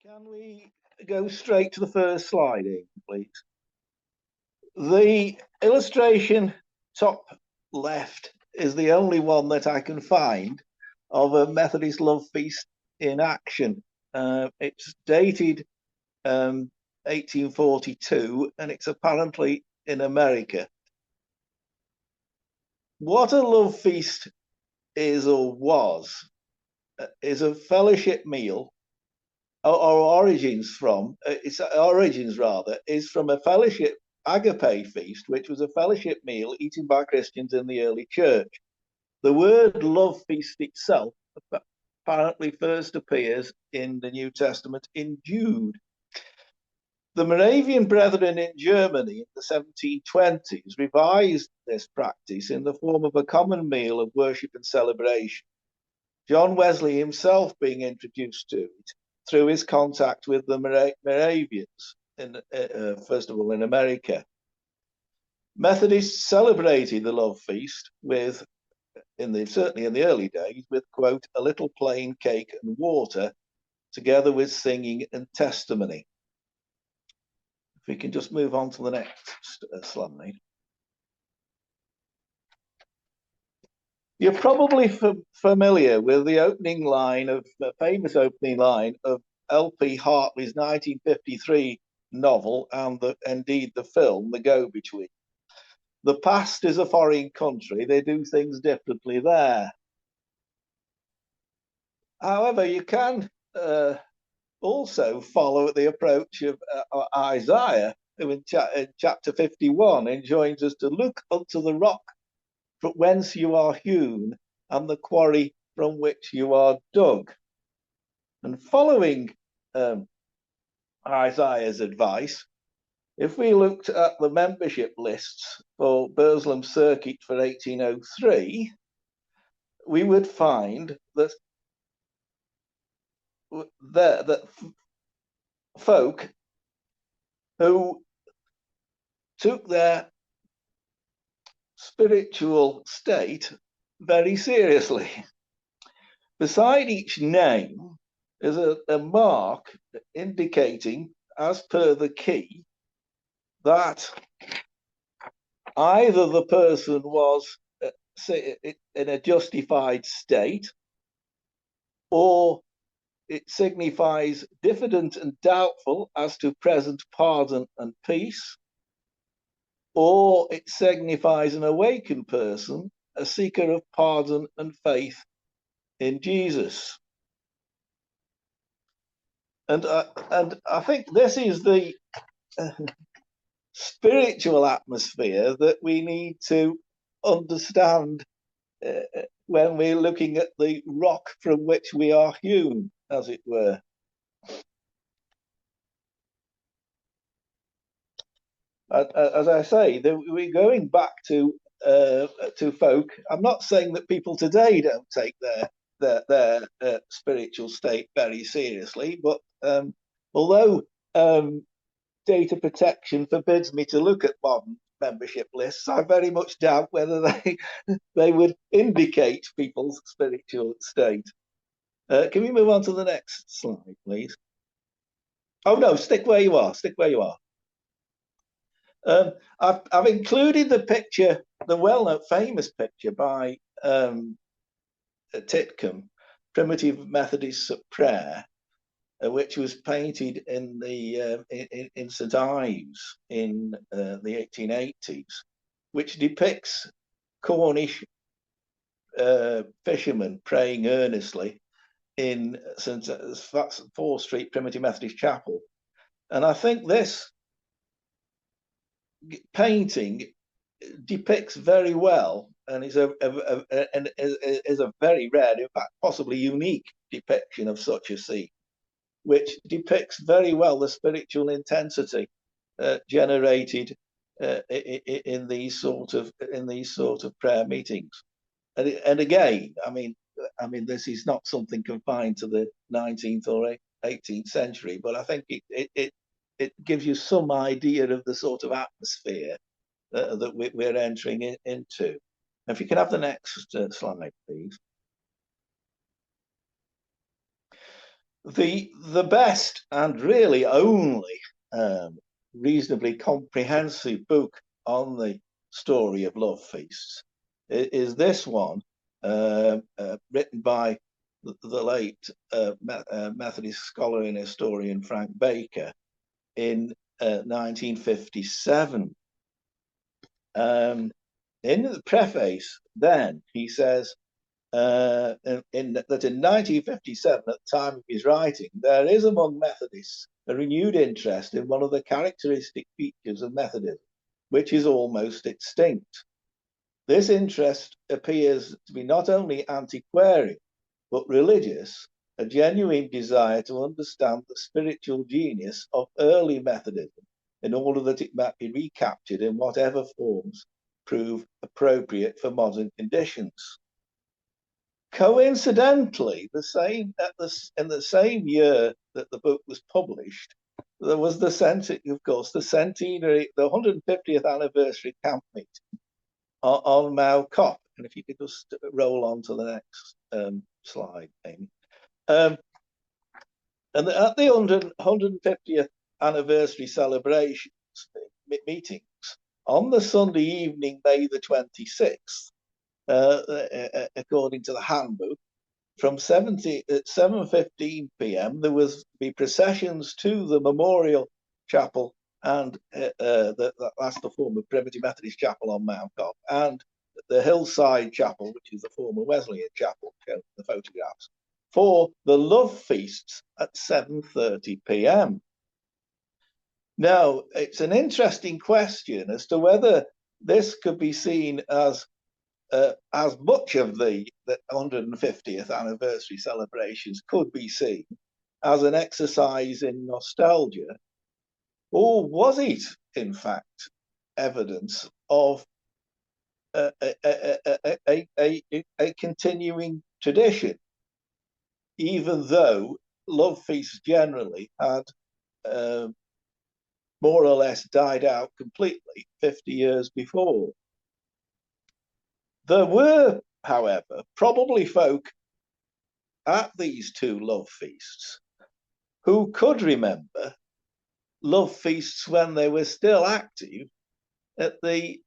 Can we go straight to the first slide, please? The illustration top left is the only one that I can find of a Methodist love feast in action. It's dated 1842, and it's apparently in America. What a love feast is or was is a fellowship meal, or origins from, its origins rather, is from a fellowship agape feast, which was a fellowship meal eaten by Christians in the early church. The word love feast itself apparently first appears in the New Testament in Jude. The Moravian Brethren in Germany in the 1720s revised this practice in the form of a common meal of worship and celebration. John Wesley himself being introduced to it through his contact with the Moravians, first of all in America. Methodists celebrated the love feast with, certainly in the early days, with, quote, a little plain cake and water, together with singing and testimony. If we can just move on to the next slide. You're probably familiar with the opening line of the famous opening line of L.P. Hartley's 1953 novel and indeed the film, The Go-Between. The past is a foreign country. They do things differently there. However, you can also follow the approach of Isaiah, who in chapter 51 enjoins us to look unto the rock from whence you are hewn, and the quarry from which you are dug. And following Isaiah's advice, if we looked at the membership lists for Burslem Circuit for 1803, we would find that folk who took their spiritual state very seriously. Beside each name is a mark indicating, as per the key, that either the person was in a justified state, or it signifies diffident and doubtful as to present pardon and peace, or it signifies an awakened person, a seeker of pardon and faith in Jesus. And I think this is the spiritual atmosphere that we need to understand when we're looking at the rock from which we are hewn, as it were. As I say, we're going back to folk. I'm not saying that people today don't take their spiritual state very seriously, but although data protection forbids me to look at modern membership lists, I very much doubt whether they would indicate people's spiritual state. Can we move on to the next slide, please? Oh no, stick where you are. Stick where you are. I've included the picture, the well-known famous picture by Titcomb, Primitive Methodists at Prayer, which was painted in St Ives in the 1880s, which depicts Cornish fishermen praying earnestly in St 4th Street Primitive Methodist Chapel. And I think this painting depicts very well, and is a very rare, in fact, possibly unique depiction of such a scene, which depicts very well the spiritual intensity generated in these sort of prayer meetings. And again, I mean, this is not something confined to the 19th or 18th century, but I think it gives you some idea of the sort of atmosphere that we're entering into. If you can have the next slide, please. The best and really only reasonably comprehensive book on the story of love feasts is this one, written by the late Methodist scholar and historian Frank Baker in 1957. In the preface, then he says that in 1957, at the time of his writing, there is among Methodists a renewed interest in one of the characteristic features of Methodism, which is almost extinct. This interest appears to be not only antiquarian, but religious, a genuine desire to understand the spiritual genius of early Methodism in order that it might be recaptured in whatever forms prove appropriate for modern conditions. Coincidentally, in the same year that the book was published, there was the centenary, the 150th anniversary camp meeting on Mount Cop. And if you could just roll on to the next slide, Amy. And at the 150th anniversary celebrations meetings on the Sunday evening, May the 26th, according to the handbook, from 7:15 p.m. there was to be processions to the Memorial Chapel, and that's the former Primitive Methodist Chapel on Mount Cobb, and the Hillside Chapel, which is the former Wesleyan Chapel, shown in the photographs, for the love feasts at 7:30 p.m. Now, it's an interesting question as to whether this could be seen as much of the 150th anniversary celebrations could be seen as an exercise in nostalgia, or was it, in fact, evidence of a continuing tradition, even though love feasts generally had more or less died out completely 50 years before? There were, however, probably folk at these two love feasts who could remember love feasts when they were still active at the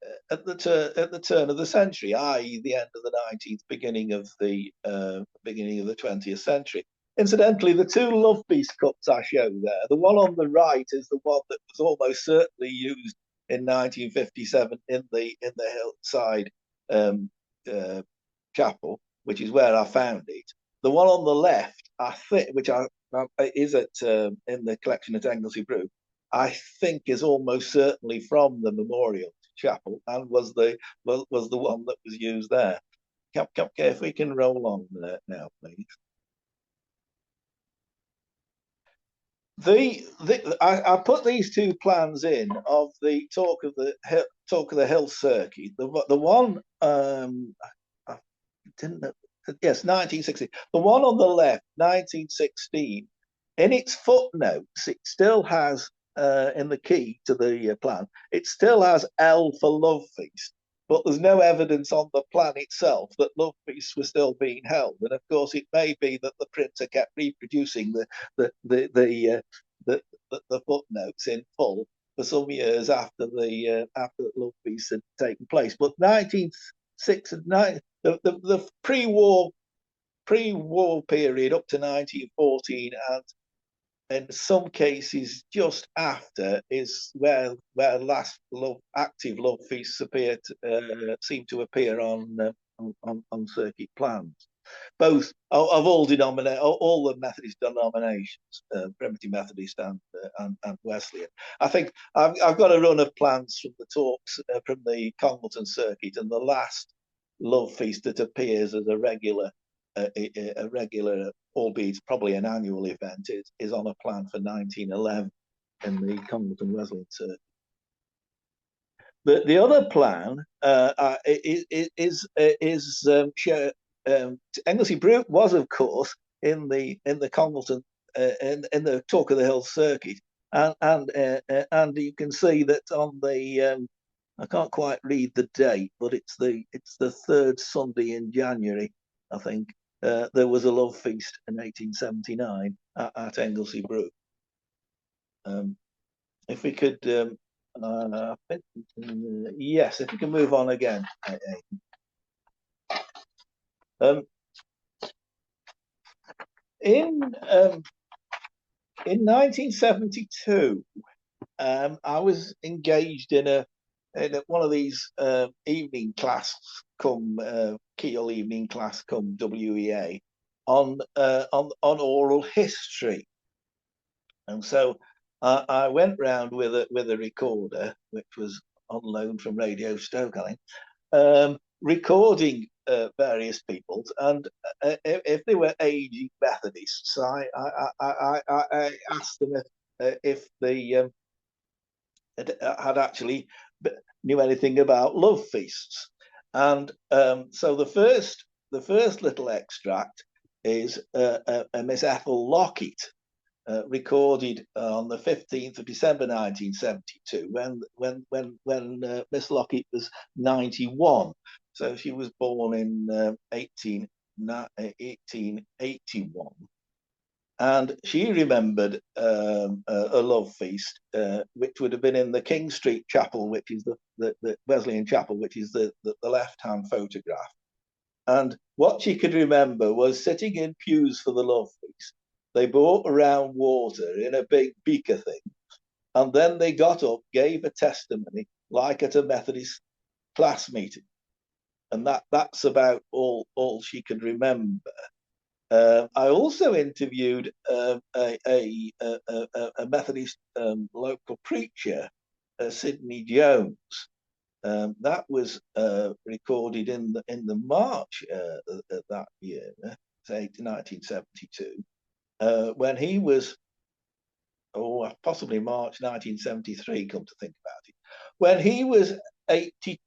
turn of the century, i.e., the end of the 19th, beginning of the 20th century. Incidentally, the two love feast cups I show there, the one on the right is the one that was almost certainly used in 1957 in the Hillside chapel, which is where I found it. The one on the left, I think, which is in the collection at Anglesey Brew, I think is almost certainly from the Memorial Chapel and was the one that was used there. If we can roll on there now, please. I put these two plans in of the talk of the Hill Circuit. The one I didn't know. Yes, 1960. The one on the left, 1916. In its footnotes, it still has in the key to the plan. It still has L for love feast, but there's no evidence on the plan itself that love feasts were still being held. And of course, it may be that the printer kept reproducing the footnotes in full for some years after the love feast had taken place. But 1969, the pre-war period up to 1914 and in some cases just after is where last active love feasts seem to appear on circuit plans, both of all the Methodist denominations, Primitive Methodist and Wesleyan. I think I've got a run of plans from the talks from the Congleton circuit, and the last love feast that appears as a regular, albeit probably an annual event, is on a plan for 1911 in the Congleton Wesleyan circuit. The other plan Anglesey Brew was, of course, in the Congleton in the Talk of the Hill circuit, and you can see that on the I can't quite read the date, but it's the third Sunday in January, I think. There was a love feast in 1879, at Anglesey Brook. If we could, yes, if we can move on again. Um, in 1972, I was engaged in one of these evening class come Keel evening class come WEA on oral history, and so I went round with a recorder, which was on loan from Radio Stoke, I think, recording various people's, and if they were aging Methodists, I asked them if they had actually knew anything about love feasts, and so the first little extract is a Miss Ethel Lockett, recorded on the 15th of December 1972, when Miss Lockett was 91. So she was born in 1881. And she remembered a love feast, which would have been in the King Street Chapel, which is the Wesleyan Chapel, which is the left-hand photograph. And what she could remember was sitting in pews for the love feast. They brought around water in a big beaker thing, and then they got up, gave a testimony, like at a Methodist class meeting, and that's about all she could remember. I also interviewed a Methodist local preacher, Sidney Jones. That was recorded in the March that year, say 1972, when he was, possibly March 1973. Come to think about it, when he was 80,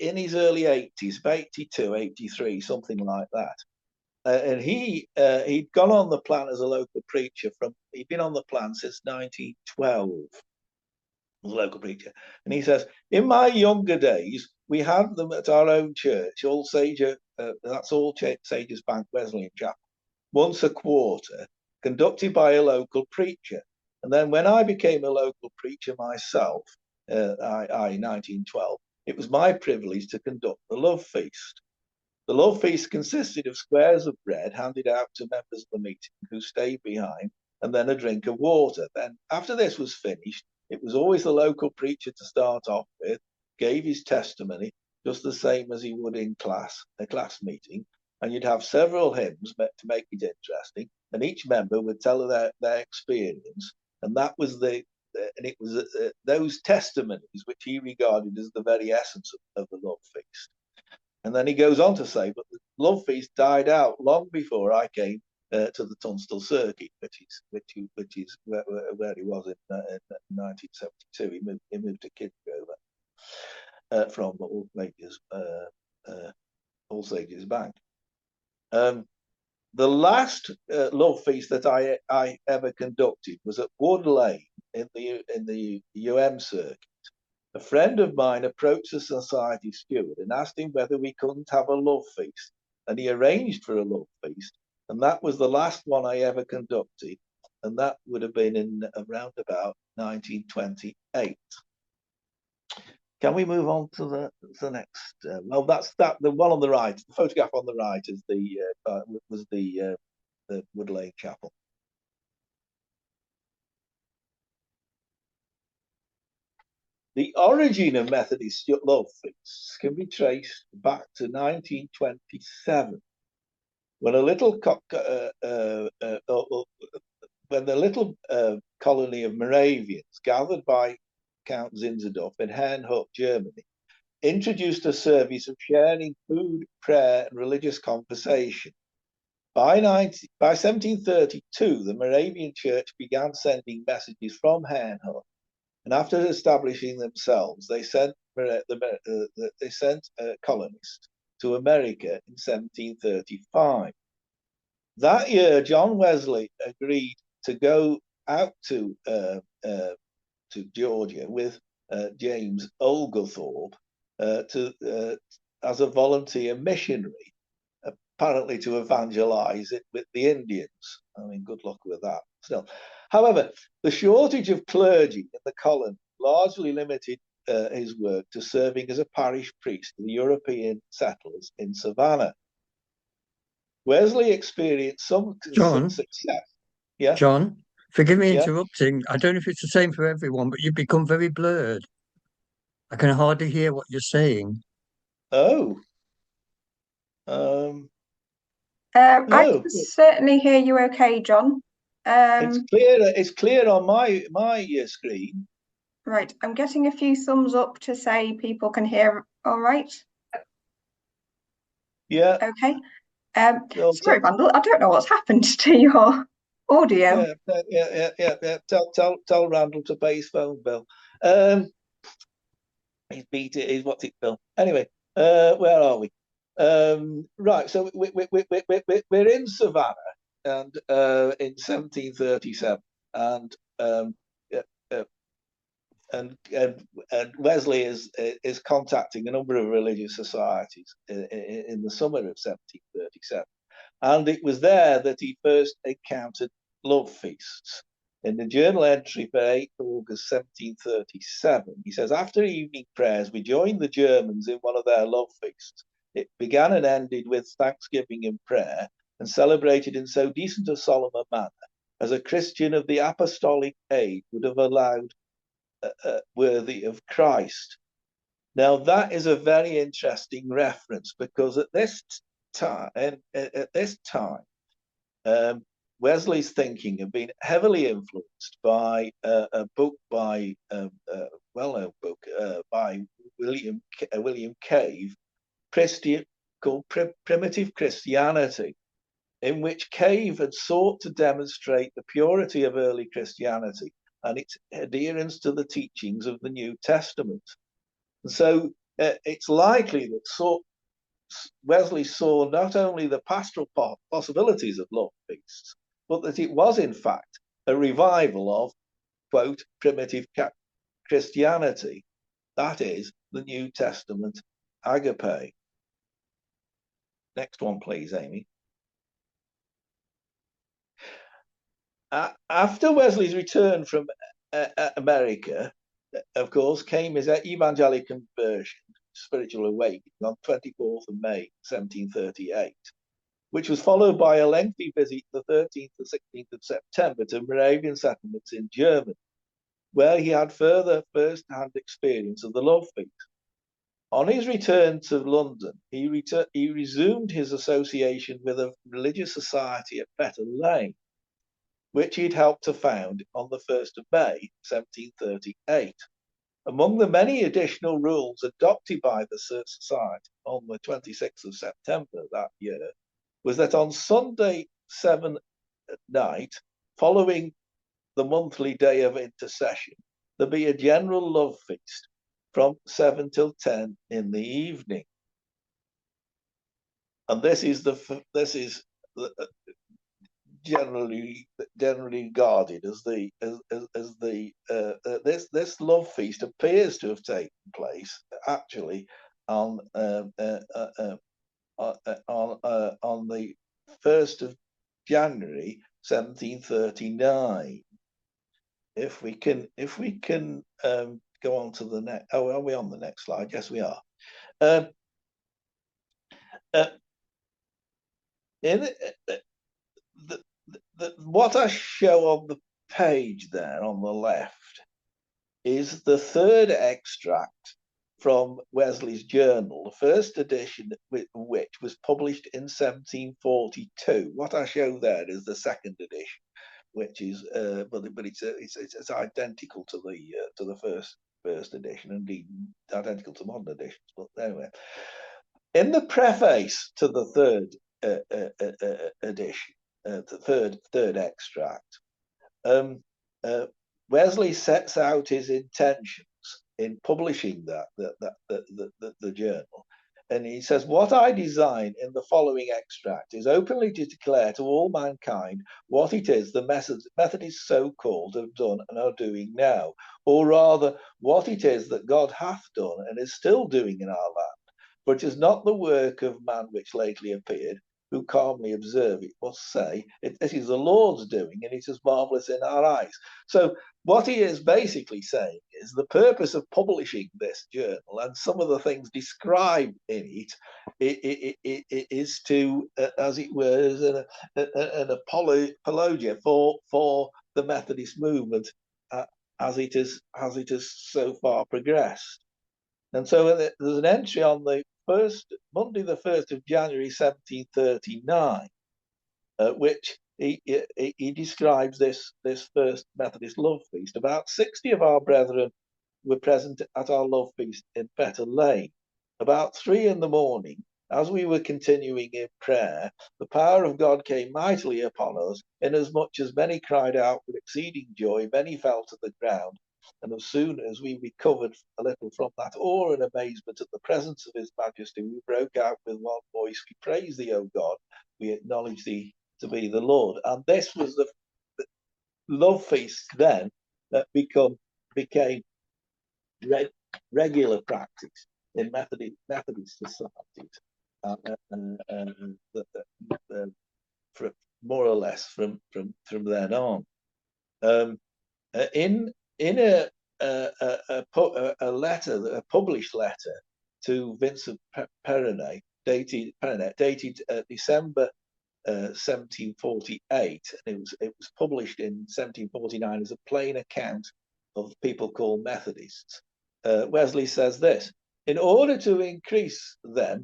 in his early 80s, 82, 83, something like that. And he'd gone on the plan as a local preacher he'd been on the plan since 1912 as a local preacher. And he says, in my younger days, we had them at our own church, All Sages, that's All Sages Bank Wesleyan Chapel, once a quarter, conducted by a local preacher. And then when I became a local preacher myself, 1912, it was my privilege to conduct the love feast. The love feast consisted of squares of bread handed out to members of the meeting who stayed behind, and then a drink of water. Then, after this was finished, it was always the local preacher to start off with, gave his testimony, just the same as he would in a class meeting, and you'd have several hymns to make it interesting, and each member would tell their experience, and that was those testimonies which he regarded as the very essence of the love feast. And then he goes on to say, but the love feast died out long before I came to the Tunstall Circuit, which is where he was in 1972. He moved to Kidgrover from All Sages Bank. The last love feast that I ever conducted was at Wood Lane in the UM circuit. A friend of mine approached the society steward and asked him whether we couldn't have a love feast, and he arranged for a love feast, and that was the last one I ever conducted, and that would have been in around about 1928. Can we move on to the next? Well, that's the one on the right. The photograph on the right is was the Wood Lane Chapel. The origin of Methodist love feasts can be traced back to 1927, when the little colony of Moravians gathered by Count Zinzendorf in Herrnhut, Germany, introduced a service of sharing food, prayer, and religious conversation. By 1732, the Moravian Church began sending messages from Herrnhut, and after establishing themselves, they sent colonists to America in 1735. That year, John Wesley agreed to go out to Georgia with James Oglethorpe as a volunteer missionary, apparently to evangelize it with the Indians. I mean, good luck with that. Still, however, the shortage of clergy in the colony largely limited his work to serving as a parish priest to the European settlers in Savannah. Wesley experienced some success. Yeah. John, forgive me Yeah. interrupting. I don't know if it's the same for everyone, but you've become very blurred. I can hardly hear what you're saying. Oh. Um, I no. can certainly hear you okay, John. It's clear. It's clear on my screen. Right, I'm getting a few thumbs up to say people can hear all right. Yeah. Okay. Well, sorry, Randall, I don't know what's happened to your audio. Yeah. Tell Randall to pay his phone bill. He's beat it. He's what's it bill? Anyway, where are we? Right. So we're in Savannah, and in 1737, and uh, and Wesley is contacting a number of religious societies in the summer of 1737, and it was there that he first encountered love feasts. In the journal entry for 8th August 1737, he says, after evening prayers, we joined the Germans in one of their love feasts. It began and ended with thanksgiving and prayer, and celebrated in so decent a solemn a manner as a Christian of the apostolic age would have allowed worthy of Christ. Now, that is a very interesting reference, because at this time, Wesley's thinking had been heavily influenced by a book by well-known book by William Cave, called Primitive Christianity, in which Cave had sought to demonstrate the purity of early Christianity and its adherence to the teachings of the New Testament. And so it's likely that Wesley saw not only the pastoral possibilities of love feasts, but that it was in fact a revival of, quote, primitive Christianity, that is, the New Testament agape. Next one, please, Amy. After Wesley's return from America, of course, came his evangelical conversion, spiritual awakening, on 24th of May, 1738, which was followed by a lengthy visit the 13th to 16th of September to Moravian settlements in Germany, where he had further first-hand experience of the love feast. On his return to London, he resumed his association with a religious society at Fetter Lane, which he'd helped to found on the 1st of May, 1738. Among the many additional rules adopted by the society on the 26th of September that year was that on Sunday 7 at night, following the monthly day of intercession, there be a general love feast from 7 till 10 in the evening. And this is generally regarded as this love feast appears to have taken place actually on the 1st of January 1739. If we can go on to the next. Oh, are we on the next slide? Yes, we are. What I show on the page there on the left is the third extract from Wesley's journal, the first edition which was published in 1742. What I show there is the second edition, which is, but it's identical to the first edition, indeed identical to modern editions. But anyway, in the preface to the third edition, the third extract, Wesley sets out his intentions in publishing the journal, and he says, "What I design in the following extract is openly to declare to all mankind what it is the Methodists so-called have done and are doing now, or rather what it is that God hath done and is still doing in our land. For it is not the work of man which lately appeared, who calmly observe it must say, this is the Lord's doing, and it is marvelous in our eyes. So what he is basically saying is the purpose of publishing this journal and some of the things described in it is to, as it were, an apologia for the Methodist movement as it has so far progressed. And so there's an entry on the Monday, the 1st of January, 1739, which he describes this first Methodist love feast. About 60 of our brethren were present at our love feast in Fetter Lane. About 3 in the morning, as we were continuing in prayer, the power of God came mightily upon us, inasmuch as many cried out with exceeding joy, many fell to the ground. And as soon as we recovered a little from that awe and amazement at the presence of his majesty, we broke out with one voice, we praise thee, O God, we acknowledge thee to be the Lord. And this was the love feast then that became regular practice in Methodist societies, more or less from then on. In a letter, a published letter to Vincent Perronet, dated December 1748, and it was published in 1749 as a plain account of people called Methodists. Wesley says this: in order to increase them,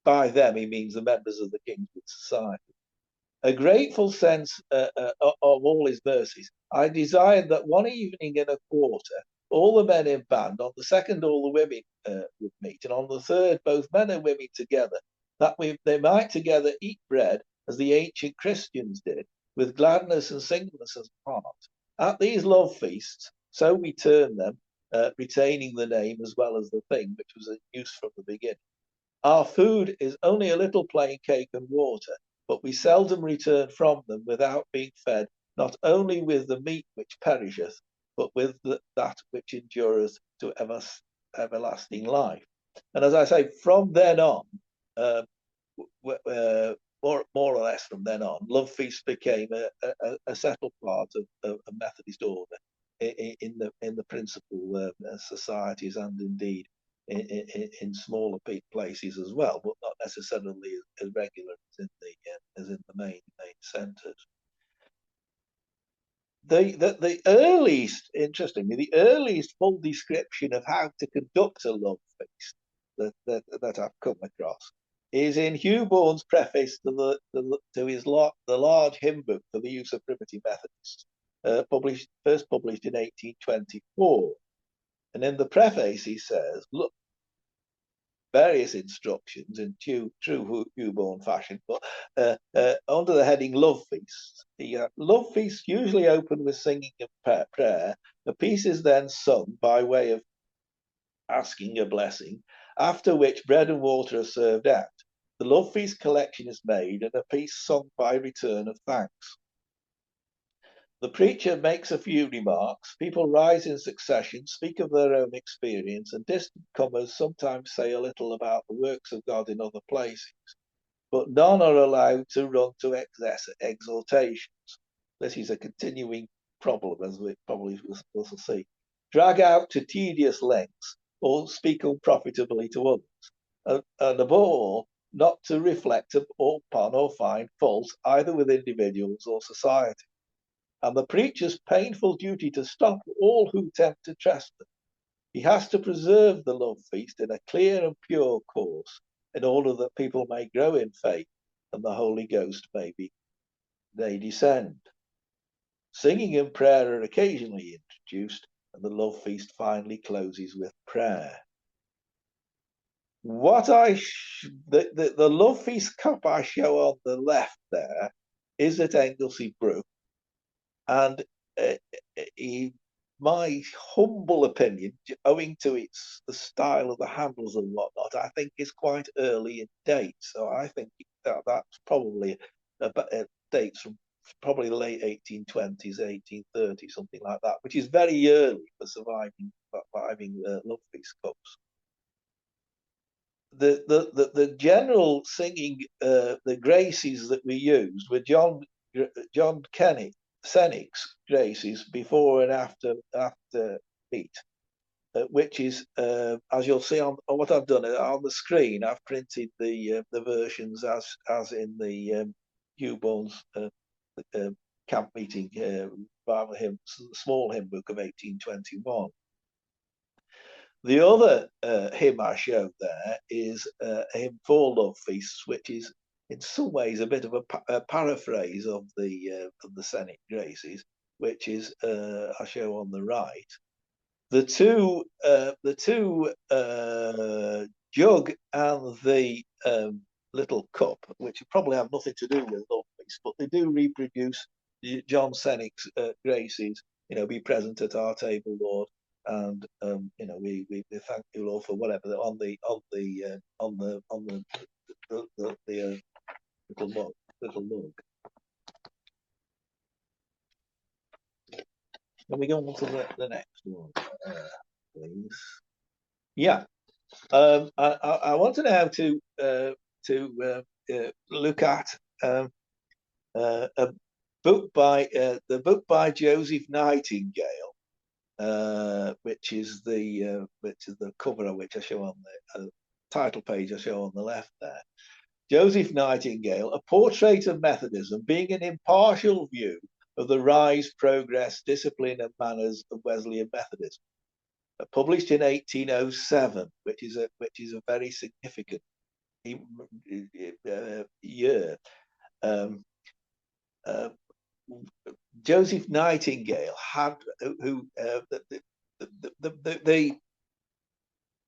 by them he means the members of the Kingswood Society, a grateful sense of all his mercies, I desired that one evening in a quarter, all the men in band, on the second all the women would meet, and on the third both men and women together, that they might together eat bread as the ancient Christians did, with gladness and singleness of heart. At these love feasts, so we term them, retaining the name as well as the thing, which was in use from the beginning. Our food is only a little plain cake and water, but we seldom return from them without being fed, not only with the meat which perisheth, but with that which endureth to everlasting life. And as I say, from then on, more or less from then on, love feast became a settled part of a Methodist order in the principal societies, and indeed in smaller places as well, but not necessarily as regular as in the main centres. The earliest, interestingly, the earliest full description of how to conduct a love feast that I've come across is in Hugh Bourne's preface to the large hymn book for the use of primitive Methodists, first published in 1824. And in the preface, he says, look, various instructions in true Hugh Bourne fashion, but under the heading Love Feasts. The love feasts usually open with singing and prayer. The piece is then sung by way of asking a blessing, after which bread and water are served out. The love feast collection is made and a piece sung by return of thanks. The preacher makes a few remarks. People rise in succession, speak of their own experience, and distant comers sometimes say a little about the works of God in other places. But none are allowed to run to exaltations. This is a continuing problem, as we probably will see. Drag out to tedious lengths, or speak unprofitably to others. And above all, not to reflect upon or find fault either with individuals or society. And the preacher's painful duty to stop all who tempt to trespass. He has to preserve the love feast in a clear and pure course, in order that people may grow in faith and the Holy Ghost may descend. Singing and prayer are occasionally introduced, and the love feast finally closes with prayer. The love feast cup I show on the left there is at Anglesey Brook. And my humble opinion, owing to the style of the handles and whatnot, I think is quite early in date. So I think that's probably dates from probably the late 1820s, 1830s, something like that, which is very early for surviving love feast cups. the general singing, the graces that we used were John Cennick's graces before and after beat, which is, as you'll see on what I've done on the screen, I've printed the versions as in the Hugh Bourne's camp meeting Bible hymn, small hymn book of 1821. The other hymn I showed there is a hymn for Love Feasts, which is in some ways a bit of a paraphrase of the Cennick Graces, which is I show on the right. The two jug and the little cup, which probably have nothing to do with Love Feast, but they do reproduce John Cennick's graces. Be present at our table, Lord, and we thank you, Lord, for whatever on the little mug. Can we go on to the next one, please? Yeah, I want to now to look at a book by the book by Joseph Nightingale, which is the cover of which I show on the title page I show on the left there. Joseph Nightingale, A Portrait of Methodism, being an impartial view of the rise, progress, discipline, and manners of Wesleyan Methodism, published in 1807, which is a very significant year. Joseph Nightingale had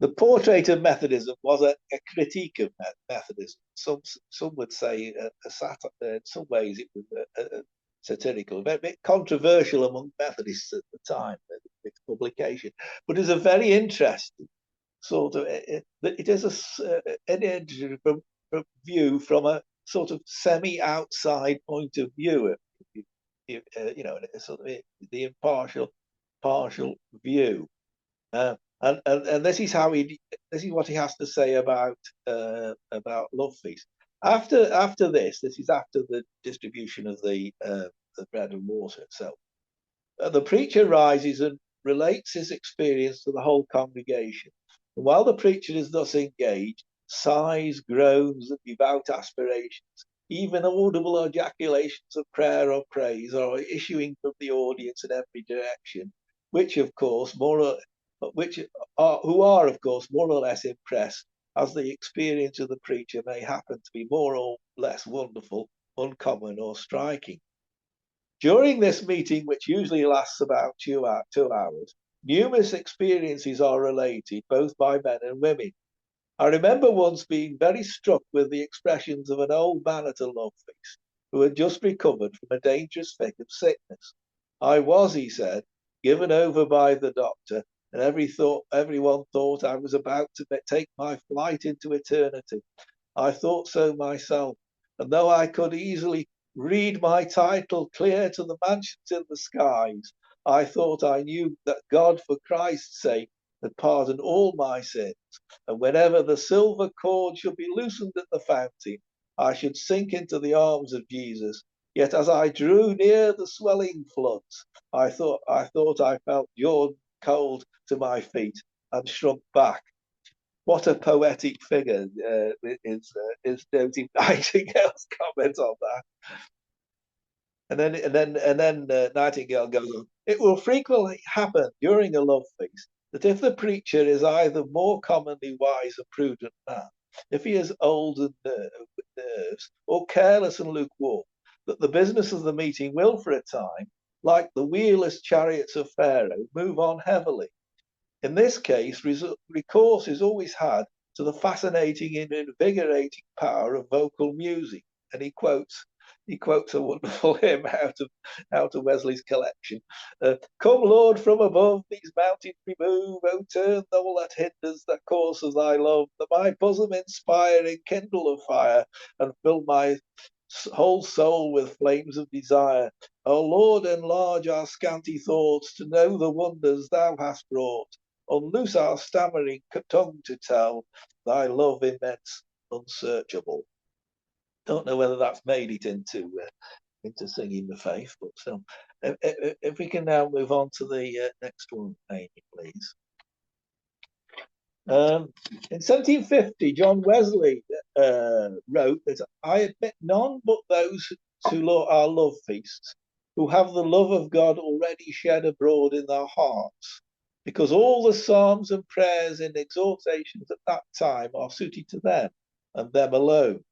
the portrait of Methodism was a critique of Methodism. Some would say a satire. In some ways, it was a satirical, a bit controversial among Methodists at the time, its publication. But it's a very interesting sort of. It is a view from a sort of semi-outside point of view. Sort of the impartial view. And this is what he has to say about Love Feast. After this is after the distribution of the bread and water itself. The preacher rises and relates his experience to the whole congregation. And while the preacher is thus engaged, sighs, groans, and devout aspirations, even audible ejaculations of prayer or praise, are issuing from the audience in every direction, which of course who are of course more or less impressed, as the experience of the preacher may happen to be more or less wonderful, uncommon, or striking. During this meeting, which usually lasts about 2 hours, numerous experiences are related, both by men and women. I remember once being very struck with the expressions of an old man at a Love Feast, who had just recovered from a dangerous fit of sickness. I was, he said, given over by the doctor, and everyone thought I was about to take my flight into eternity. I thought so myself, and though I could easily read my title clear to the mansions in the skies, I thought I knew that God, for Christ's sake, had pardoned all my sins, and whenever the silver cord should be loosened at the fountain, I should sink into the arms of Jesus. Yet as I drew near the swelling floods, I thought I felt Jordan cold to my feet and shrunk back. What a poetic figure is Joseph Nightingale's comment on that. And then Nightingale goes on. It will frequently happen during a love feast that if the preacher is either more commonly wise and prudent man, if he is old and with nerves, or careless and lukewarm, that the business of the meeting will for a time, like the wheelless chariots of Pharaoh, move on heavily. In this case, recourse is always had to the fascinating and invigorating power of vocal music. And he quotes a wonderful hymn out of Wesley's collection. Come, Lord, from above, these mountains remove, O turn all that hinders the course of thy love, that my bosom inspire, enkindle a fire, and fill my whole soul with flames of desire. O Lord, enlarge our scanty thoughts to know the wonders thou hast wrought. Unloose our stammering tongue to tell thy love immense, unsearchable. Don't know whether that's made it into singing the faith, but still. If we can now move on to the next one, Amy, please. In 1750, John Wesley wrote that I admit none but those who are love feasts, who have the love of God already shed abroad in their hearts, because all the psalms and prayers and exhortations at that time are suited to them and them alone.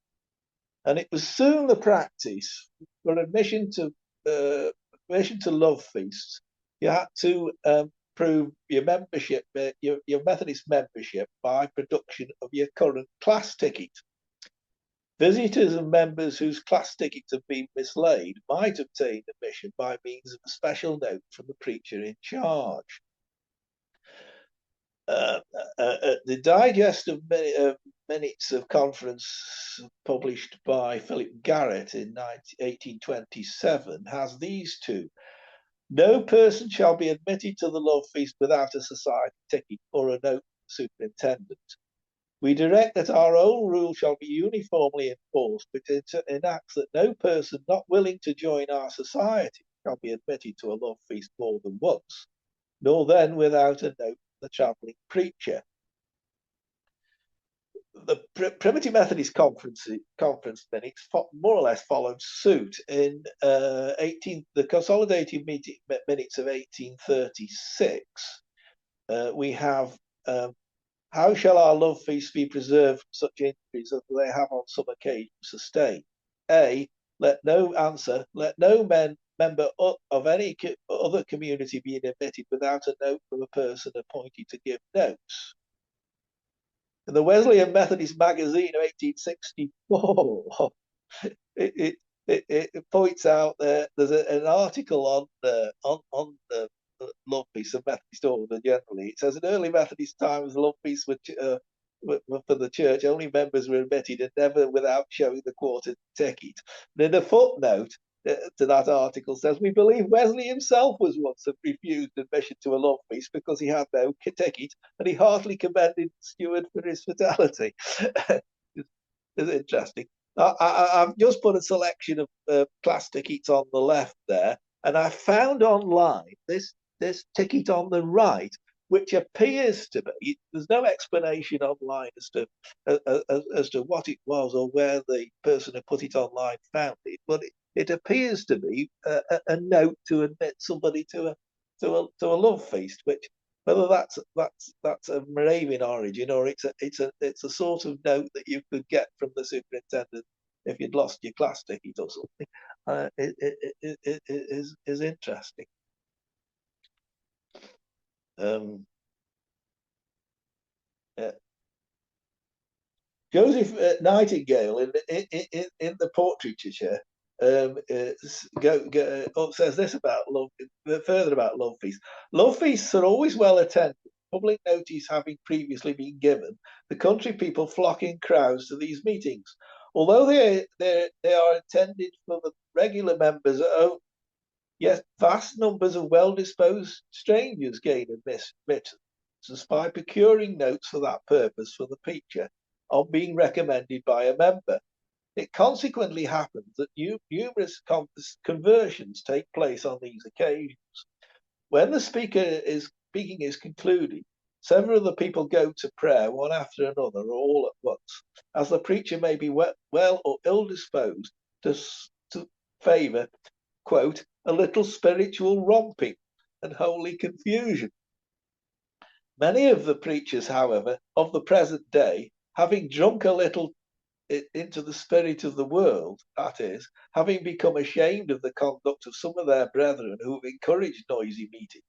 And it was soon the practice for admission to love feasts. You had to prove your membership, your Methodist membership, by production of your current class ticket. Visitors and members whose class tickets have been mislaid might obtain admission by means of a special note from the preacher in charge. The digest of minutes of conference published by Philip Garrett in 1827 has these two. No person shall be admitted to the love feast without a society ticket or a note from the superintendent. We direct that our own rule shall be uniformly enforced, which enacts that no person not willing to join our society shall be admitted to a love feast more than once, nor then without a note from the travelling preacher. The Primitive Methodist conference minutes more or less followed suit in the consolidated minutes of 1836. We have how shall our love feasts be preserved from such injuries as they have on some occasions sustained? A. Let no member of any other community be admitted without a note from a person appointed to give notes. In the Wesleyan Methodist magazine of 1864, it points out that there's an article on the love feast of Methodist order generally. It says in early Methodist times, love feasts were for the church, only members were admitted and never without showing the quarter ticket. And in a footnote to that article says, we believe Wesley himself was once refused admission to a love feast because he had no ticket, and he heartily commended the steward for his fidelity. It's interesting. I've just put a selection of class tickets on the left there, and I found online this ticket on the right, which appears to be, there's no explanation online as to what it was or where the person who put it online found it, but it appears to be a note to admit somebody to a love feast, which whether that's a Moravian origin or it's a sort of note that you could get from the superintendent if you'd lost your class ticket or something, it is interesting. Joseph Nightingale in the portraiture says this about further about love feasts. Love feasts are always well attended. Public notice having previously been given, the country people flock in crowds to these meetings. Although they are intended for the regular members at home, yet vast numbers of well-disposed strangers gain admittance by procuring notes for that purpose for the preacher on being recommended by a member. It consequently happens that numerous conversions take place on these occasions. When the speaking is concluded, several of the people go to prayer one after another or all at once, as the preacher may be well or ill disposed to favour, quote, a little spiritual romping and holy confusion. Many of the preachers, however, of the present day, having drunk a little into the spirit of the world, that is, having become ashamed of the conduct of some of their brethren who have encouraged noisy meetings,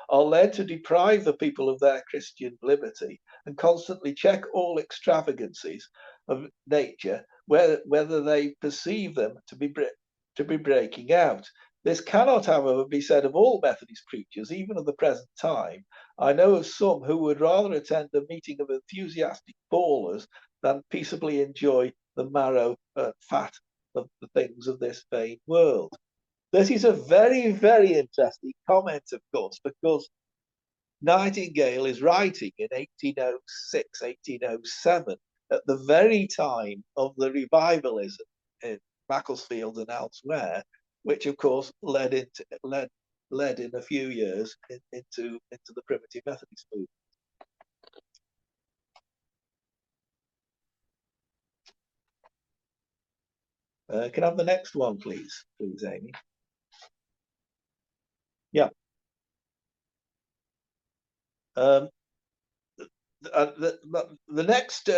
are led to deprive the people of their Christian liberty and constantly check all extravagancies of nature, whether they perceive them to be breaking out. This cannot, however, be said of all Methodist preachers, even of the present time. I know of some who would rather attend a meeting of enthusiastic bawlers than peaceably enjoy the marrow and fat of the things of this vain world. This is a very, very interesting comment, of course, because Nightingale is writing in 1806, 1807, at the very time of the revivalism in Macclesfield and elsewhere, which of course led in a few years into the Primitive Methodist movement. Can I have the next one, please, Amy? Yeah. The next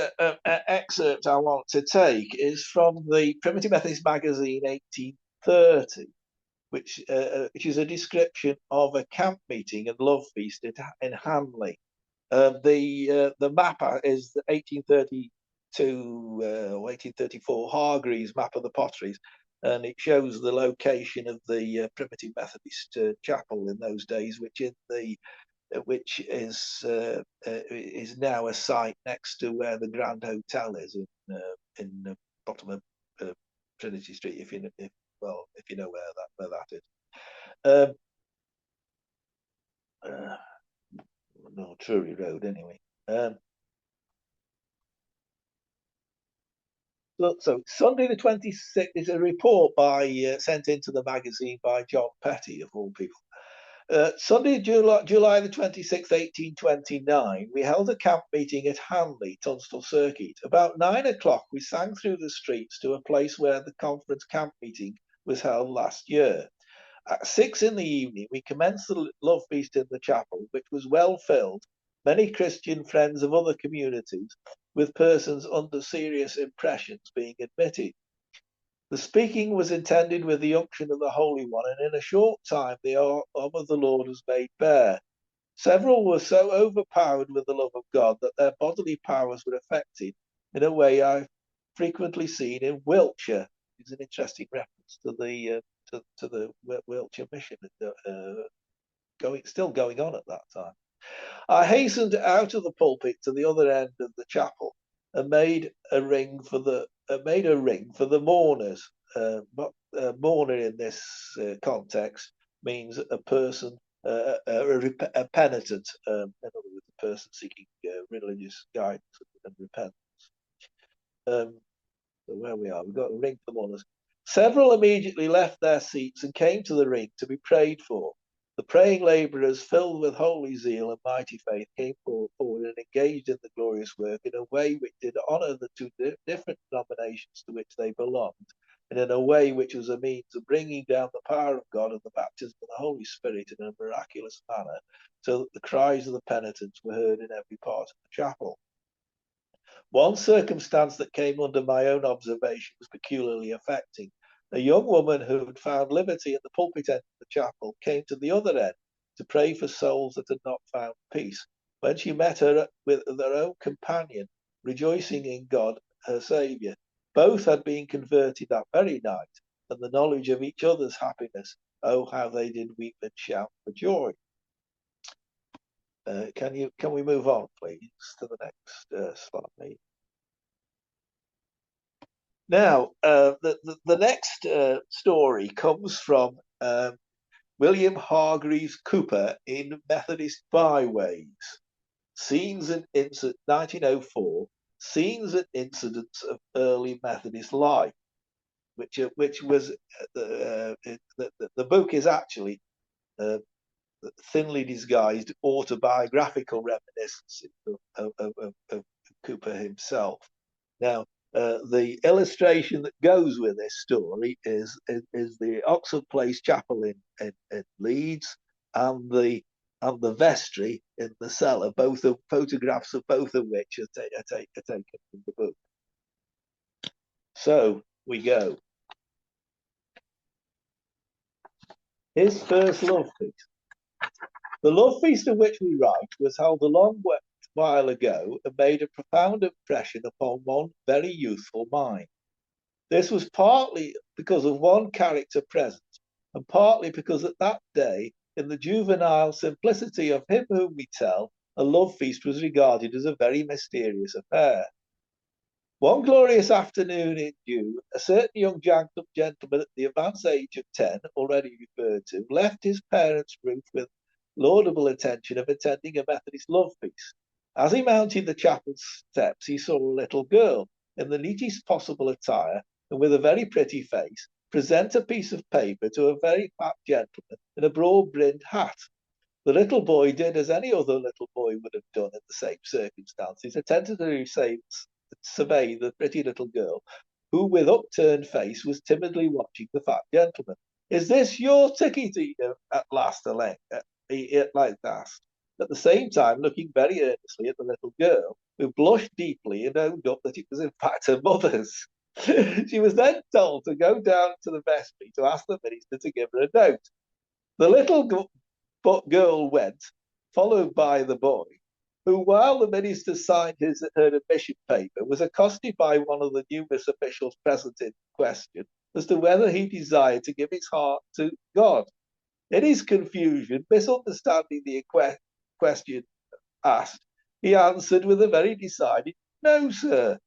excerpt I want to take is from the Primitive Methodist magazine 1830, which is a description of a camp meeting and love feast in Hanley. The map is 1832 or 1834 Hargreaves map of the potteries, and it shows the location of the Primitive Methodist chapel in those days, which is now a site next to where the Grand Hotel is in the bottom of Trinity Street. If you know where that is. No, Drury Road anyway. So Sunday the 26th is a report sent into the magazine by John Petty, of all people. Sunday, July the 26th, 1829, we held a camp meeting at Hanley, Tunstall Circuit. About 9 o'clock, we sang through the streets to a place where the conference camp meeting was held last year. At 6 in the evening, we commenced the love feast in the chapel, which was well filled, many Christian friends of other communities, with persons under serious impressions being admitted. The speaking was intended with the unction of the Holy One, and in a short time the arm of the Lord was made bare. Several were so overpowered with the love of God that their bodily powers were affected in a way I've frequently seen in Wiltshire. It's an interesting reference to the Wiltshire mission still going on at that time. I hastened out of the pulpit to the other end of the chapel and made a ring for the mourners. But mourner in this context means a person, a penitent, in other words, a person seeking religious guidance and repentance. So where we are, we've got a ring for the mourners. Several immediately left their seats and came to the ring to be prayed for. The praying labourers, filled with holy zeal and mighty faith, came forward and engaged in the glorious work in a way which did honour the two different denominations to which they belonged, and in a way which was a means of bringing down the power of God and the baptism of the Holy Spirit in a miraculous manner, so that the cries of the penitents were heard in every part of the chapel. One circumstance that came under my own observation was peculiarly affecting. A young woman who had found liberty at the pulpit end of the chapel came to the other end to pray for souls that had not found peace. When she met with their own companion, rejoicing in God, her Saviour, both had been converted that very night, and the knowledge of each other's happiness, oh, how they did weep and shout for joy. Can we move on, please, to the next slide? Now, the next story comes from William Hargreaves Cooper in Methodist Byways, Scenes and Incidents, 1904, Scenes and Incidents of Early Methodist Life, which was the book is actually thinly disguised autobiographical reminiscences of Cooper himself. Now, the illustration that goes with this story is the Oxford Place Chapel in Leeds and the vestry in the cellar, both of photographs of both of which are taken from the book. So we go. His first love feast. The love feast of which we write was held a long while ago and made a profound impression upon one very youthful mind. This was partly because of one character present, and partly because at that day, in the juvenile simplicity of him whom we tell, a love feast was regarded as a very mysterious affair. One glorious afternoon in June, a certain young gentleman at the advanced age of 10, already referred to, left his parents' roof with laudable intention of attending a Methodist love feast. As he mounted the chapel steps, he saw a little girl in the neatest possible attire and with a very pretty face present a piece of paper to a very fat gentleman in a broad-brimmed hat. The little boy did as any other little boy would have done in the same circumstances, attentively survey the pretty little girl, who with upturned face was timidly watching the fat gentleman. "Is this your ticket?" he at last asked, at the same time looking very earnestly at the little girl, who blushed deeply and owned up that it was in fact her mother's. She was then told to go down to the vestry to ask the minister to give her a note. The little girl went, followed by the boy, who, while the minister signed her admission paper, was accosted by one of the numerous officials present in question as to whether he desired to give his heart to God. In his confusion, misunderstanding the question asked, he answered with a very decided, "No, sir."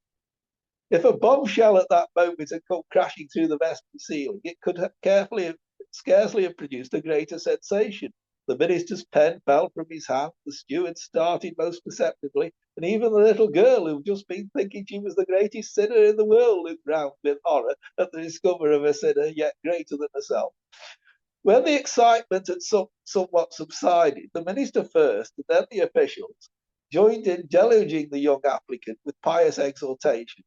If a bombshell at that moment had come crashing through the vestry ceiling, it could scarcely have produced a greater sensation. The minister's pen fell from his hand, the steward started most perceptibly, and even the little girl, who had just been thinking she was the greatest sinner in the world, looked round with horror at the discovery of a sinner yet greater than herself. When the excitement had somewhat subsided, the minister first, and then the officials, joined in deluging the young applicant with pious exhortations.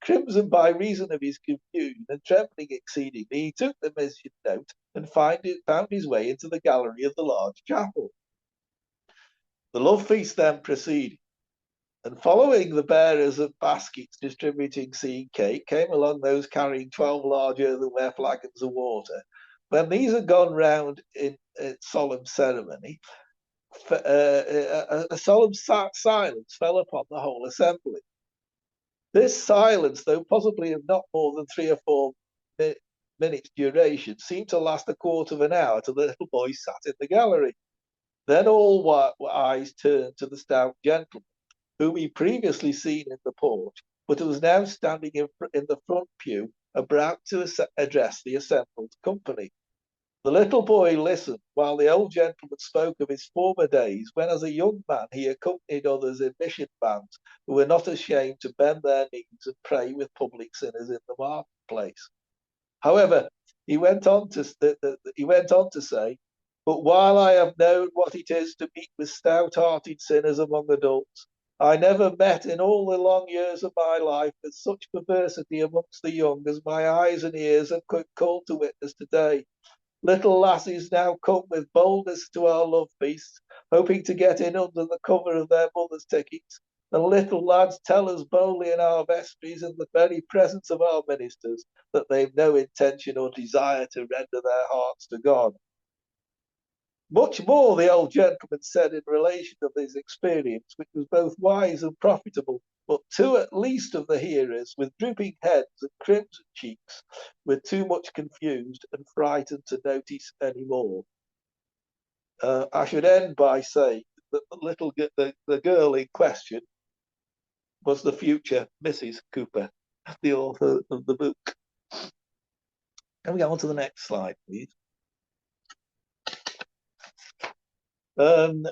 Crimson by reason of his confusion and trembling exceedingly, he took the mission note and found his way into the gallery of the large chapel. The love feast then proceeded, and following the bearers of baskets distributing seed cake came along those carrying 12 large earthenware flagons of water. When these had gone round in solemn ceremony, a solemn silence fell upon the whole assembly. This silence, though possibly of not more than 3 or 4 minutes' duration, seemed to last a quarter of an hour till the little boy sat in the gallery. Then all eyes turned to the stout gentleman, whom he previously seen in the porch, but who was now standing in the front pew, about to address the assembled company. The little boy listened while the old gentleman spoke of his former days, when as a young man he accompanied others in mission bands who were not ashamed to bend their knees and pray with public sinners in the marketplace. However, he went on to say, "But while I have known what it is to meet with stout-hearted sinners among adults, I never met in all the long years of my life with such perversity amongst the young as my eyes and ears have called to witness today. Little lassies now come with boldness to our love feasts, hoping to get in under the cover of their mothers' tickets, and little lads tell us boldly in our vestries, in the very presence of our ministers, that they've no intention or desire to render their hearts to God." Much more the old gentleman said in relation of his experience, which was both wise and profitable, but 2 at least of the hearers, with drooping heads and crimson cheeks, were too much confused and frightened to notice any more. I should end by saying that the girl in question was the future Mrs. Cooper, the author of the book. Can we go on to the next slide, please? I'll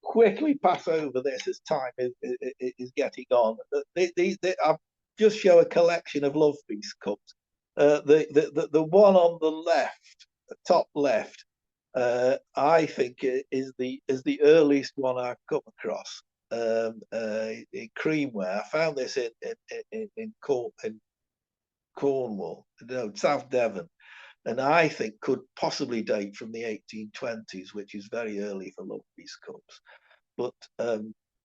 quickly pass over this as time is getting on. I'll just show a collection of love feast cups. The one on the left, the top left, I think is the earliest one I've come across in creamware. I found this in Cornwall, no, South Devon. And I think could possibly date from the 1820s, which is very early for love feast cups. But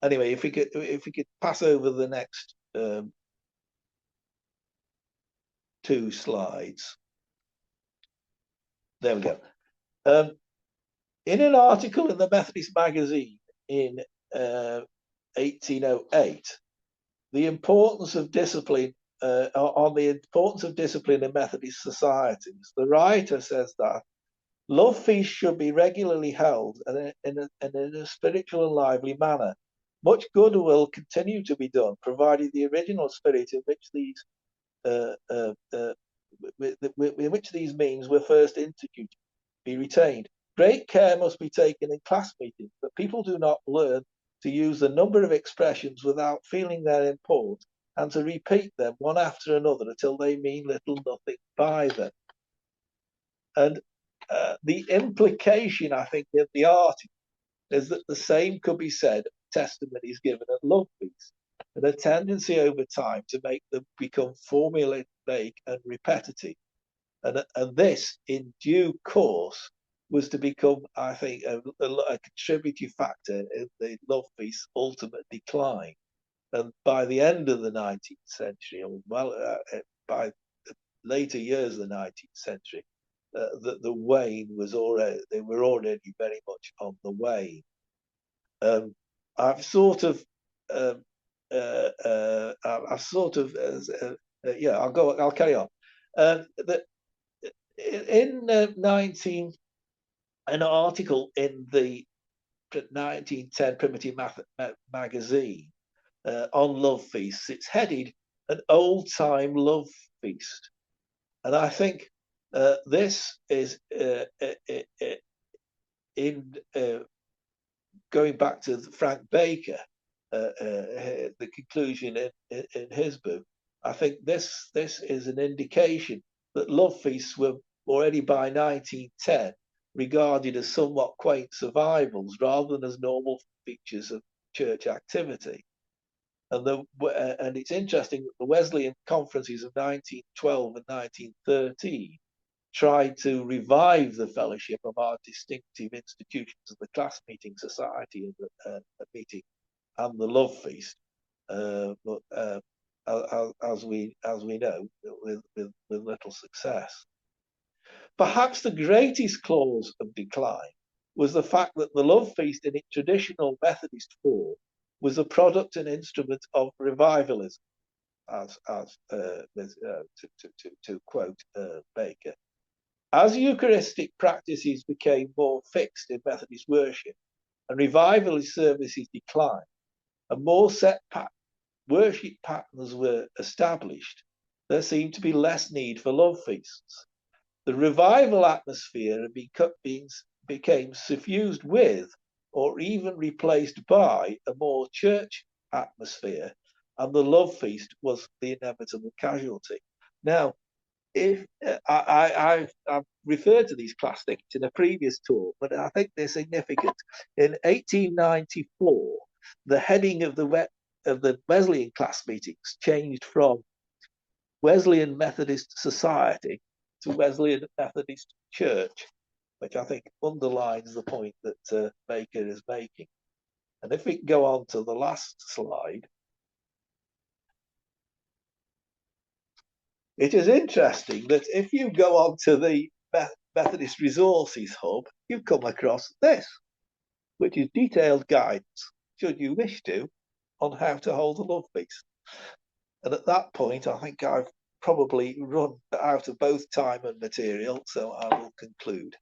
anyway, if we could pass over the next 2 slides. There we go. In an article in the Methodist magazine in 1808, the importance of discipline on the importance of discipline in Methodist societies, the writer says that love feasts should be regularly held and in a spiritual and lively manner. Much good will continue to be done, provided the original spirit in which these means were first instituted be retained. Great care must be taken in class meetings that people do not learn to use a number of expressions without feeling their import, and to repeat them one after another until they mean little nothing by them. And the implication, I think, in the article is that the same could be said of testimonies given at love feasts, and a tendency over time to make them become formulaic and repetitive. And this, in due course, was to become, I think, a contributing factor in the love feast's ultimate decline. And by the end of the 19th century, or by the later years of the 19th century, the wane was already, they were already very much on the wane. I've sort of, yeah, I'll carry on. An article in the 1910 Primitive magazine on love feasts, it's headed "An Old Time Love Feast," and I think this is in going back to Frank Baker, the conclusion in his book. I think this is an indication that love feasts were already by 1910 regarded as somewhat quaint survivals rather than as normal features of church activity. And it's interesting that the Wesleyan conferences of 1912 and 1913 tried to revive the fellowship of our distinctive institutions of the class meeting, society, and the meeting, and the love feast. But as we know, with little success. Perhaps the greatest cause of decline was the fact that the love feast in its traditional Methodist form was a product and instrument of revivalism, to quote Baker. As Eucharistic practices became more fixed in Methodist worship and revivalist services declined, and more set worship patterns were established, there seemed to be less need for love feasts. The revival atmosphere became suffused with, or even replaced by, a more church atmosphere, and the love feast was the inevitable casualty. Now, if I've referred to these class tickets in a previous talk, but I think they're significant. In 1894, the heading of the Wesleyan class meetings changed from Wesleyan Methodist Society to Wesleyan Methodist Church, which I think underlines the point that Baker is making. And if we can go on to the last slide, it is interesting that if you go on to the Methodist Resources Hub, you come across this, which is detailed guidance, should you wish to, on how to hold a love feast. And at that point, I think I've probably run out of both time and material, so I will conclude.